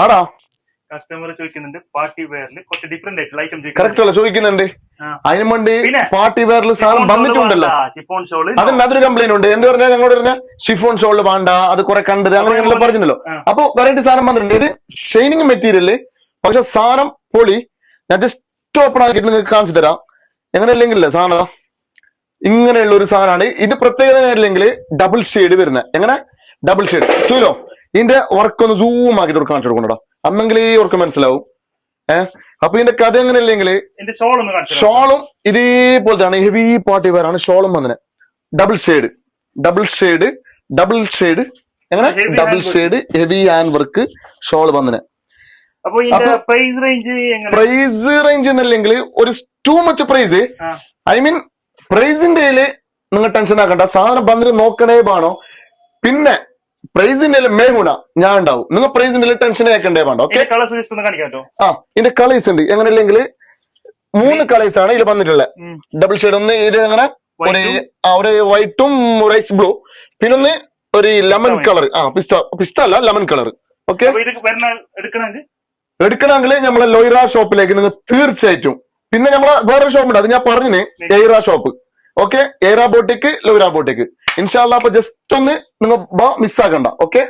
ആടാ കസ്റ്റമർ ചോദിക്കുന്നുണ്ട് പാർട്ടി വെയറിൽ കുറച്ച് ഡിഫറെന്റ് ആയിട്ടുള്ള ഐറ്റം കറക്റ്റ് അല്ല ചോദിക്കുന്നുണ്ട്. അതിന് വേണ്ടി പാർട്ടി വെയറിൽ സാധനം വന്നിട്ടുണ്ടല്ലോ. ഷിഫോൺ ഷോള് അതിന് അതൊരു കംപ്ലൈന്റ് ഉണ്ട്. എന്ത് പറഞ്ഞാൽ ഞങ്ങളോട് പറഞ്ഞ ഷിഫോൺ ഷോള് വേണ്ട, അത് കുറെ കണ്ടത് അങ്ങനെ പറഞ്ഞല്ലോ. അപ്പൊ വെറൈറ്റി സാധനം വന്നിട്ടുണ്ട്. ഇത് ഷൈനിങ് മെറ്റീരിയല്, പക്ഷെ സാധനം പൊളി. ഞാൻ ജസ്റ്റ് ഓപ്പൺ ആക്കിയിട്ട് നിങ്ങൾക്ക് കാണിച്ചു തരാം. എങ്ങനെ ഇല്ലെങ്കിലേ സാധനം ഇങ്ങനെയുള്ള ഒരു സാധനമാണ്. ഇതിന്റെ പ്രത്യേകത ഇല്ലെങ്കിൽ ഡബിൾ ഷെയ്ഡ് വരുന്നത്. എങ്ങനെ ഡബിൾ ഷെയ്ഡ് സൂലോ ഇതിന്റെ വർക്ക് ഒന്ന് സൂം ആക്കിയിട്ട് കാണിച്ചു കൊടുക്കണോ, അന്നെങ്കിൽ ഈ വർക്ക് മനസ്സിലാവും. അപ്പൊ ഇതിന്റെ കഥ എങ്ങനെ ഇല്ലെങ്കിൽ ഷോളും ഇതേപോലത്തെയാണ്. ഹെവി പാർട്ടി വെയറാണ് ഷോളും വന്നത്. ഡബിൾ ഷെയ്ഡ് എങ്ങനെ double shade heavy hand work shawl വന്നത്. പ്രൈസ് റേഞ്ച് എന്നല്ലെങ്കിൽ ഒരു too much price. I mean പ്രൈസിന്റെ നിങ്ങൾ ടെൻഷൻ ആക്കണ്ട. സാധനം വന്നിട്ട് നോക്കണേ വേണോ. പിന്നെ പ്രൈസിന്റെ മേഹുണ ഞാൻ ഉണ്ടാവും. നിങ്ങൾ പ്രൈസിന്റെ ടെൻഷൻ ആക്കണ്ടേ വേണ്ട. ഓക്കെ ഇതിന്റെ കളേഴ്സ് ഉണ്ട്. എങ്ങനെ ഇല്ലെങ്കിൽ 3 കളേഴ്സ് ആണ് ഇതിൽ വന്നിട്ടുള്ളത്. ഡബിൾ ഷെയ്ഡ് ഒന്ന് ഇത് അങ്ങനെ ഒരു വൈറ്റും റൈസ് ബ്ലൂ, പിന്നെ ഒന്ന് ഒരു ലെമൺ കളർ. പിസ്ത അല്ല ലെമൺ കളർ. ഓക്കെ എടുക്കണമെങ്കിൽ നമ്മളെ ലൊയ്റ ഷോപ്പിലേക്ക് നിങ്ങൾ തീർച്ചയായിട്ടും. പിന്നെ നമ്മളെ വേറൊരു ഷോപ്പുണ്ട്, അത് ഞാൻ പറഞ്ഞിന്, Ayra shop. Okay, Ayra boutique, Loira boutique. ഇൻഷാല്ലാ. അപ്പൊ ജസ്റ്റ് ഒന്ന് നിങ്ങൾ മിസ്സാക്കണ്ട. ഓക്കെ.